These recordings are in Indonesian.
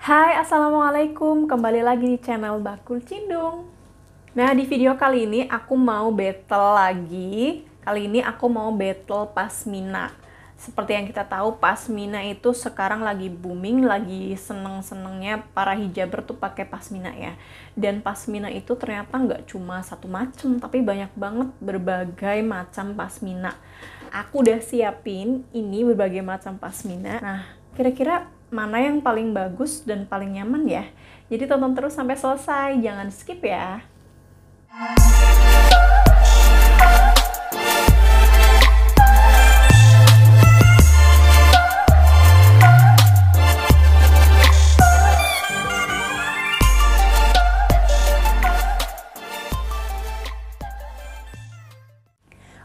Hai, Assalamualaikum. Kembali lagi di channel Bakul Cindung. Nah, di video kali ini aku mau battle lagi. Kali ini aku mau battle pasmina. Seperti yang kita tahu, pasmina itu sekarang lagi booming, lagi seneng-senengnya para hijaber tuh pakai pasmina ya. Dan pasmina itu ternyata nggak cuma satu macam, tapi banyak banget berbagai macam pasmina. Aku udah siapin ini berbagai macam pasmina. Nah, kira-kira mana yang paling bagus dan paling nyaman ya? Jadi tonton terus sampai selesai, jangan skip ya.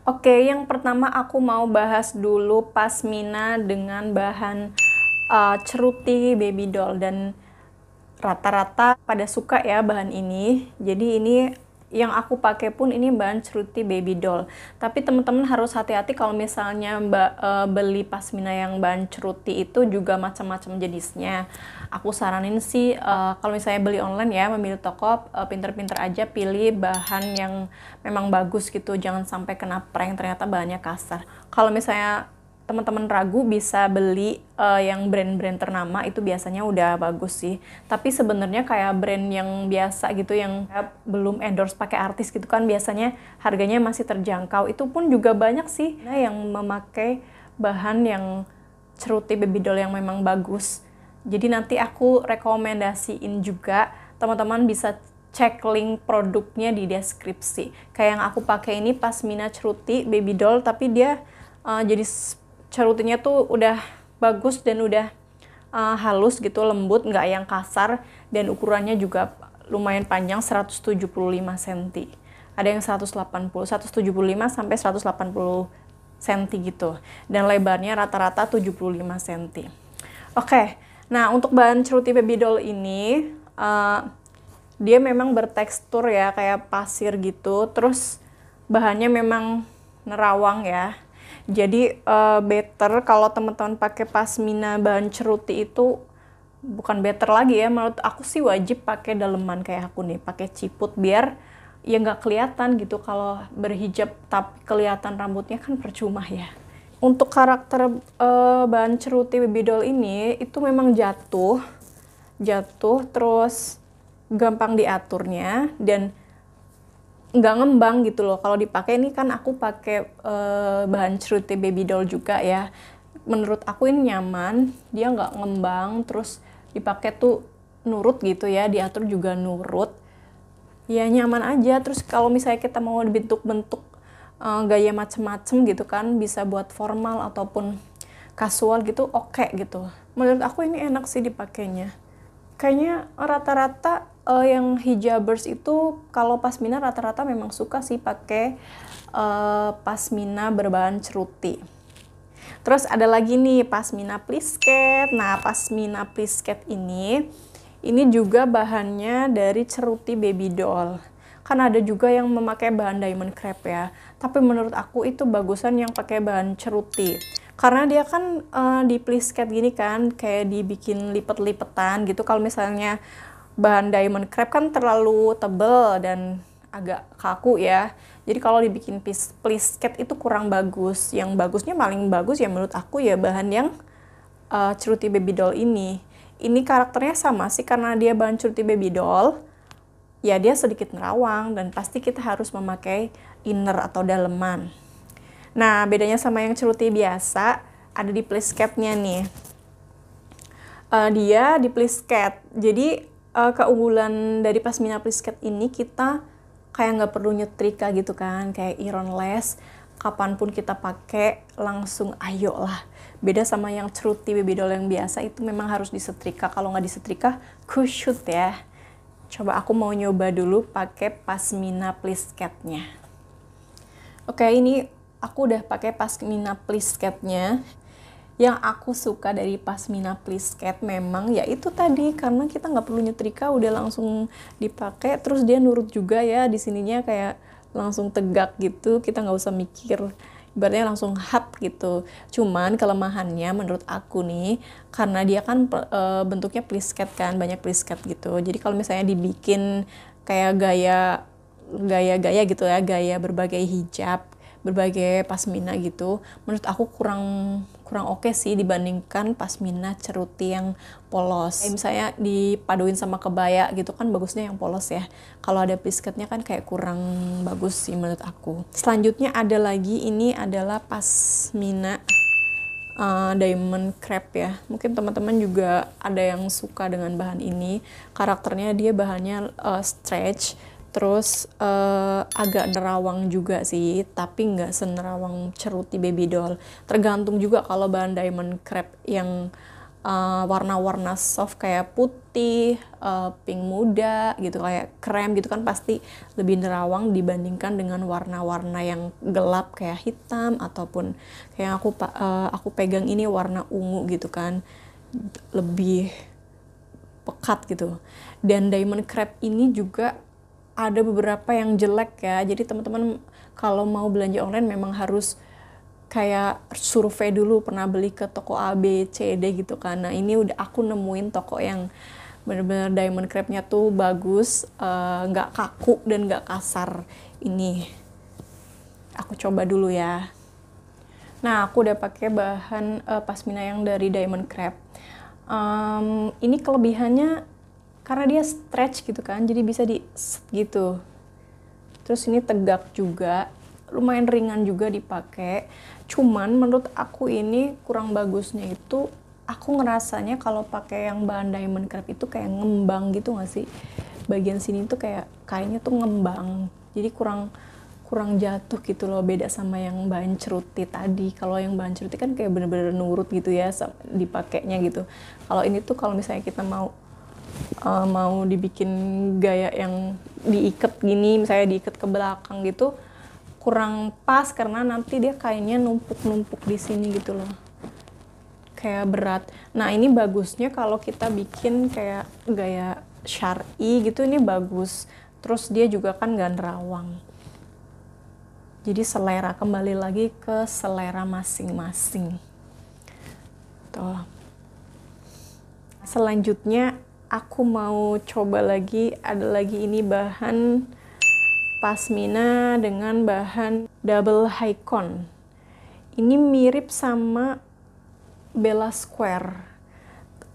Oke, yang pertama aku mau bahas dulu pasmina dengan bahan ceruti baby doll, dan rata-rata pada suka ya bahan ini. Jadi ini yang aku pakai pun ini bahan ceruti baby doll. Tapi teman-teman harus hati-hati kalau misalnya beli pasmina yang bahan ceruti, itu juga macam-macam jenisnya. Aku saranin sih kalau misalnya beli online ya, memilih toko pinter-pinter aja, pilih bahan yang memang bagus gitu, jangan sampai kena prank ternyata bahannya kasar. Kalau misalnya teman-teman ragu, bisa beli yang brand-brand ternama, itu biasanya udah bagus sih. Tapi sebenarnya kayak brand yang biasa gitu, yang belum endorse pakai artis gitu kan, biasanya harganya masih terjangkau. Itu pun juga banyak sih yang memakai bahan yang ceruti baby doll yang memang bagus. Jadi nanti aku rekomendasiin juga, teman-teman bisa cek link produknya di deskripsi. Kayak yang aku pakai ini pasmina ceruti baby doll, tapi dia jadi cerutinya tuh udah bagus dan udah halus gitu, lembut, nggak yang kasar, dan ukurannya juga lumayan panjang, 175 cm. Ada yang 175 sampai 180 cm gitu. Dan lebarnya rata-rata 75 cm. Oke, nah untuk bahan ceruti baby doll ini, dia memang bertekstur ya kayak pasir gitu, terus bahannya memang nerawang ya. Jadi better kalau teman-teman pakai pasmina bahan ceruti itu, bukan better lagi ya, menurut aku sih wajib pakai daleman kayak aku nih, pakai ciput, biar ya nggak kelihatan gitu kalau berhijab tapi kelihatan rambutnya, kan percuma ya. Untuk karakter bahan ceruti baby doll ini itu memang jatuh terus gampang diaturnya dan nggak ngembang gitu loh. Kalau dipakai ini kan aku pakai bahan ceruti baby doll juga ya. Menurut aku ini nyaman, dia nggak ngembang, terus dipakai tuh nurut gitu ya, diatur juga nurut. Ya nyaman aja. Terus kalau misalnya kita mau bentuk-bentuk gaya macem-macem gitu kan, bisa buat formal ataupun casual gitu, oke gitu. Menurut aku ini enak sih dipakainya. Kayaknya rata-rata yang hijabers itu kalau pasmina rata-rata memang suka sih pakai pasmina berbahan ceruti. Terus ada lagi nih pasmina plisket. Nah, pasmina plisket ini juga bahannya dari ceruti baby doll. Kan ada juga yang memakai bahan diamond crepe ya. Tapi menurut aku itu bagusan yang pakai bahan ceruti. Karena dia kan di plisket gini kan, kayak dibikin lipet-lipetan gitu. Kalau misalnya bahan diamond crepe kan terlalu tebel dan agak kaku ya. Jadi kalau dibikin plisket itu kurang bagus. Yang bagusnya paling bagus ya menurut aku ya bahan yang ceruti baby doll ini. Ini karakternya sama sih, karena dia bahan ceruti baby doll. Ya dia sedikit nerawang dan pasti kita harus memakai inner atau daleman. Nah, bedanya sama yang ceruti biasa, ada di plisketnya nih. Dia di plisket. Jadi, keunggulan dari pasmina plisket ini, kita kayak nggak perlu nyetrika gitu kan, kayak ironless. Kapanpun kita pakai, langsung ayo lah. Beda sama yang ceruti baby doll yang biasa, itu memang harus disetrika. Kalau nggak disetrika, kusut ya. Coba aku mau nyoba dulu pakai pasmina plisketnya. Oke, ini aku udah pakai pasmina plisketnya. Yang aku suka dari pasmina plisket memang ya itu tadi, karena kita nggak perlu nyetrika, udah langsung dipakai, terus dia nurut juga ya, di sininya kayak langsung tegak gitu, kita nggak usah mikir ibaratnya langsung hap gitu. Cuman kelemahannya menurut aku nih, karena dia kan bentuknya plisket kan, banyak plisket gitu. Jadi kalau misalnya dibikin kayak gaya gitu ya, gaya berbagai hijab, berbagai pasmina gitu, menurut aku kurang oke sih dibandingkan pasmina ceruti yang polos. Kayak misalnya dipaduin sama kebaya gitu kan bagusnya yang polos ya. Kalau ada plisketnya kan kayak kurang bagus sih menurut aku. Selanjutnya ada lagi, ini adalah pasmina diamond crepe ya. Mungkin teman-teman juga ada yang suka dengan bahan ini. Karakternya dia bahannya stretch, terus agak nerawang juga sih, tapi nggak senerawang ceruti baby doll. Tergantung juga kalau bahan diamond crepe yang warna-warna soft kayak putih, pink muda gitu, kayak krem gitu kan pasti lebih nerawang dibandingkan dengan warna-warna yang gelap kayak hitam ataupun kayak aku pegang ini warna ungu gitu kan, lebih pekat gitu. Dan diamond crepe ini juga ada beberapa yang jelek ya, jadi teman-teman kalau mau belanja online memang harus kayak survei dulu, pernah beli ke toko A, B, C, D gitu kan. Nah ini udah aku nemuin toko yang bener-bener diamond crepe-nya tuh bagus, nggak kaku dan nggak kasar. Ini aku coba dulu ya. Nah aku udah pakai bahan pasmina yang dari diamond crepe. Ini kelebihannya karena dia stretch gitu kan, jadi bisa di gitu. Terus ini tegak juga, lumayan ringan juga dipakai. Cuman menurut aku ini kurang bagusnya itu, aku ngerasanya kalau pakai yang bahan diamond crepe itu kayak ngembang gitu nggak sih? Bagian sini tuh kayak kainnya tuh ngembang, jadi kurang jatuh gitu loh, beda sama yang bahan ceruti tadi. Kalau yang bahan ceruti kan kayak bener-bener nurut gitu ya dipakainya gitu. Kalau ini tuh kalau misalnya kita mau dibikin gaya yang diikat gini, misalnya diikat ke belakang gitu, kurang pas karena nanti dia kainnya numpuk-numpuk di sini gitu loh, kayak berat. Nah ini bagusnya kalau kita bikin kayak gaya syar'i gitu, ini bagus. Terus dia juga kan gak nerawang, jadi selera, kembali lagi ke selera masing-masing tuh. Selanjutnya aku mau coba lagi, ada lagi ini bahan pasmina dengan bahan double high-con. Ini mirip sama Bella Square.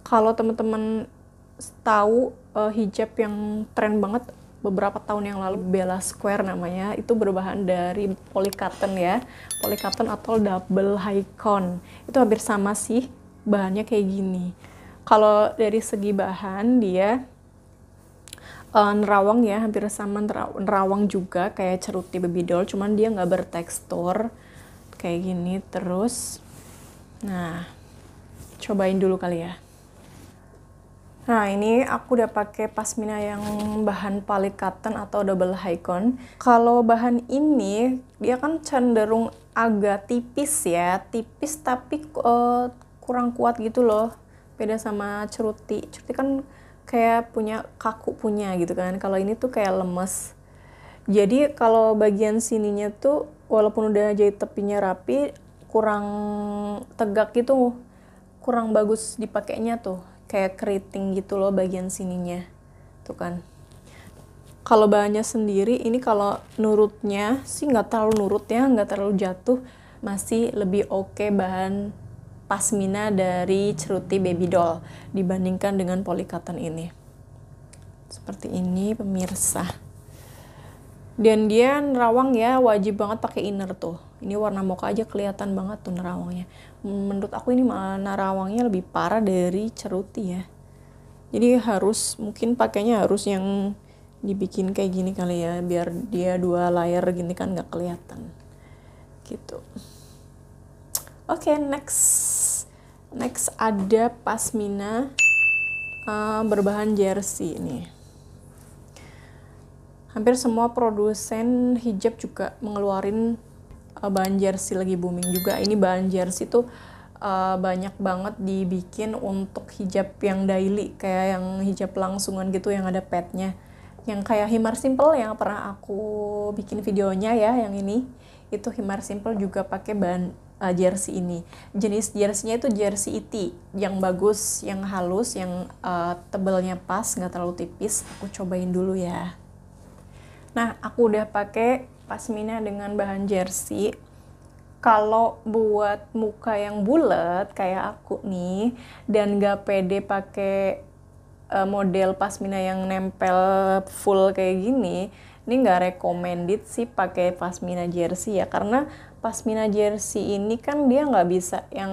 Kalau teman-teman tahu hijab yang tren banget beberapa tahun yang lalu, Bella Square namanya, itu berbahan dari polycotton ya. Polycotton atau double high-con. Itu hampir sama sih, bahannya kayak gini. Kalau dari segi bahan dia nerawang ya, hampir sama nerawang juga kayak ceruti baby doll, cuman dia nggak bertekstur kayak gini. Terus nah cobain dulu kali ya. Nah ini aku udah pakai pasmina yang bahan polycotton atau double high-con. Kalau bahan ini dia kan cenderung agak tipis ya, tipis tapi kurang kuat gitu loh, beda sama ceruti. Ceruti kan kayak kaku punya gitu kan. Kalau ini tuh kayak lemes. Jadi kalau bagian sininya tuh walaupun udah jahit tepinya rapi, kurang tegak gitu, kurang bagus dipakainya tuh. Kayak keriting gitu loh bagian sininya. Tuh kan. Kalau bahannya sendiri ini kalau nurutnya sih nggak terlalu nurut ya, nggak terlalu jatuh, masih lebih oke bahan pasmina dari ceruti baby doll dibandingkan dengan polycotton ini. Seperti ini pemirsa. Dan dia nerawang ya, wajib banget pakai inner tuh. Ini warna mocha aja kelihatan banget tuh nerawangnya. Menurut aku ini malah nerawangnya lebih parah dari ceruti ya. Jadi mungkin pakainya harus yang dibikin kayak gini kali ya, biar dia 2 layer gini kan nggak kelihatan. Gitu. Oke, next ada pasmina berbahan jersey ini. Hampir semua produsen hijab juga mengeluarin bahan jersey, lagi booming juga. Ini bahan jersey tuh banyak banget dibikin untuk hijab yang daily, kayak yang hijab langsungan gitu yang ada padnya. Yang kayak himar simple yang pernah aku bikin videonya ya, yang ini. itu Himar Simple juga pakai bahan jersey ini. Jenis jersey-nya itu jersey IT yang bagus, yang halus, yang tebalnya pas, nggak terlalu tipis. Aku cobain dulu ya. Nah, aku udah pakai pasmina dengan bahan jersey. Kalau buat muka yang bulat kayak aku nih dan nggak pede pakai model pasmina yang nempel full kayak gini, ini nggak recommended sih pakai pasmina jersey ya, karena pasmina jersey ini kan dia nggak bisa yang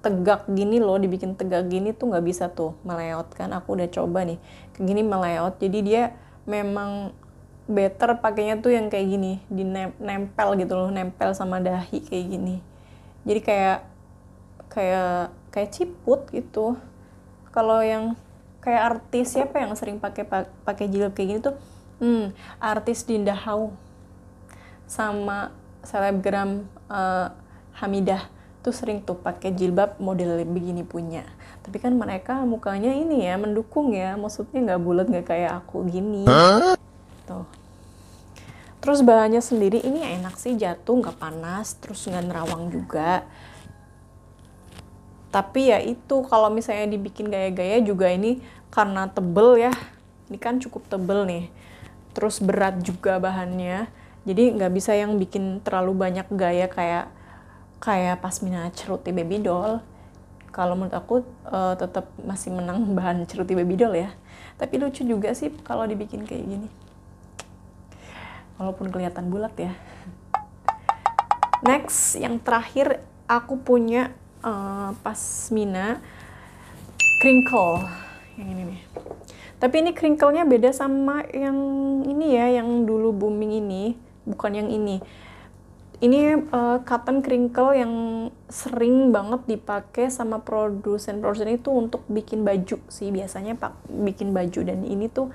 tegak gini loh, dibikin tegak gini tuh nggak bisa tuh, meleot kan. Aku udah coba nih kayak gini meleot, jadi dia memang better pakainya tuh yang kayak gini, di nempel gitu loh, nempel sama dahi kayak gini. Jadi kayak ciput gitu. Kalau yang kayak artis siapa yang sering pakai jilbab kayak gini tuh? Artis Dinda Hau sama selebgram Hamidah tuh sering tuh pakai jilbab model begini punya. Tapi kan mereka mukanya ini ya mendukung ya, maksudnya nggak bulat, nggak kayak aku gini. Tuh. Terus bahannya sendiri ini enak sih, jatuh nggak panas, terus nggak nerawang juga. Tapi ya itu kalau misalnya dibikin gaya-gaya juga ini karena tebel ya, ini kan cukup tebel nih. Terus berat juga bahannya, jadi nggak bisa yang bikin terlalu banyak gaya kayak pasmina ceruti baby doll. Kalau menurut aku tetap masih menang bahan ceruti baby doll ya. Tapi lucu juga sih kalau dibikin kayak gini. Walaupun kelihatan bulat ya. Next, yang terakhir aku punya pasmina crinkle yang ini nih. Tapi ini crinkle-nya beda sama yang ini ya, yang dulu booming ini, bukan yang ini. Ini cotton crinkle yang sering banget dipakai sama produsen itu untuk bikin baju sih, biasanya bikin baju. Dan ini tuh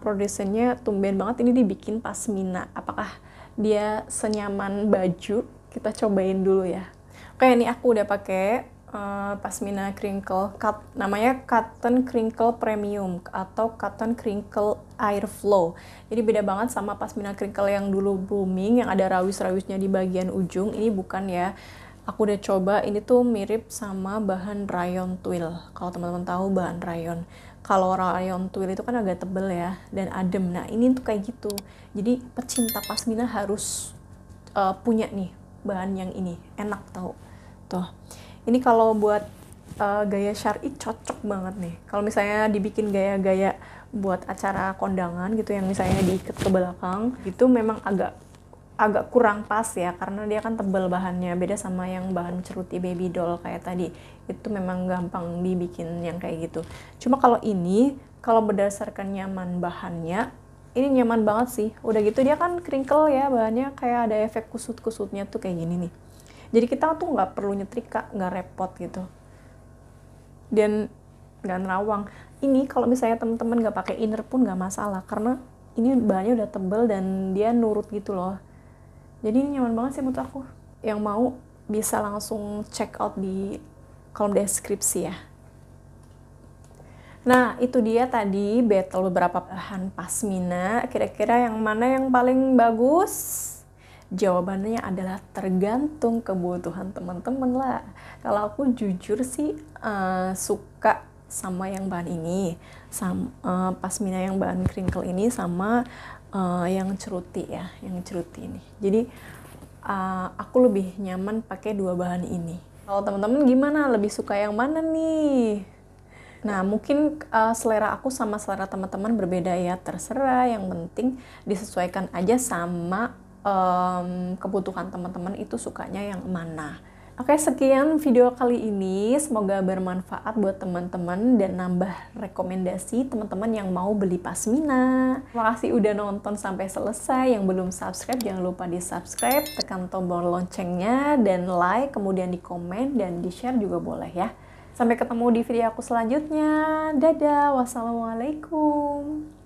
produsennya tumben banget ini dibikin pasmina. Apakah dia senyaman baju? Kita cobain dulu ya. Oke, ini aku udah pakai pasmina crinkle, namanya cotton crinkle premium atau cotton crinkle airflow. Jadi beda banget sama pasmina crinkle yang dulu booming yang ada rawis-rawisnya di bagian ujung. Ini bukan ya. Aku udah coba, ini tuh mirip sama bahan rayon twill. Kalau teman-teman tahu bahan rayon. Kalau rayon twill itu kan agak tebel ya dan adem. Nah, ini tuh kayak gitu. Jadi pecinta pasmina harus punya nih bahan yang ini. Enak tau. Tuh. Ini kalau buat gaya syar'i cocok banget nih. Kalau misalnya dibikin gaya-gaya buat acara kondangan gitu yang misalnya diikat ke belakang, itu memang agak kurang pas ya karena dia kan tebal bahannya. Beda sama yang bahan ceruti baby doll kayak tadi. Itu memang gampang dibikin yang kayak gitu. Cuma kalau ini, kalau berdasarkan nyaman bahannya, ini nyaman banget sih. Udah gitu dia kan crinkle ya bahannya, kayak ada efek kusut-kusutnya tuh kayak gini nih. Jadi kita tuh nggak perlu nyetrika, nggak repot gitu. Dan nggak nerawang. Ini kalau misalnya teman-teman nggak pakai inner pun nggak masalah, karena ini bahannya udah tebel dan dia nurut gitu loh. Jadi ini nyaman banget sih menurut aku. Yang mau bisa langsung check out di kolom deskripsi ya. Nah, itu dia tadi battle beberapa bahan pasmina. Kira-kira yang mana yang paling bagus? Jawabannya adalah tergantung kebutuhan teman-teman lah. Kalau aku jujur sih suka sama yang bahan ini, sama pasmina yang bahan crinkle ini, sama yang ceruti ya, yang ceruti ini. Jadi aku lebih nyaman pakai dua bahan ini. Kalau teman-teman gimana? Lebih suka yang mana nih? Nah, mungkin selera aku sama selera teman-teman berbeda ya, terserah. Yang penting disesuaikan aja sama kebutuhan teman-teman itu sukanya yang mana. Oke, sekian video kali ini. Semoga bermanfaat buat teman-teman dan nambah rekomendasi teman-teman yang mau beli pasmina. Terima kasih udah nonton sampai selesai. Yang belum subscribe, jangan lupa di subscribe, tekan tombol loncengnya, dan like, kemudian di komen, dan di share juga boleh ya. Sampai ketemu di video aku selanjutnya. Dadah, wassalamualaikum.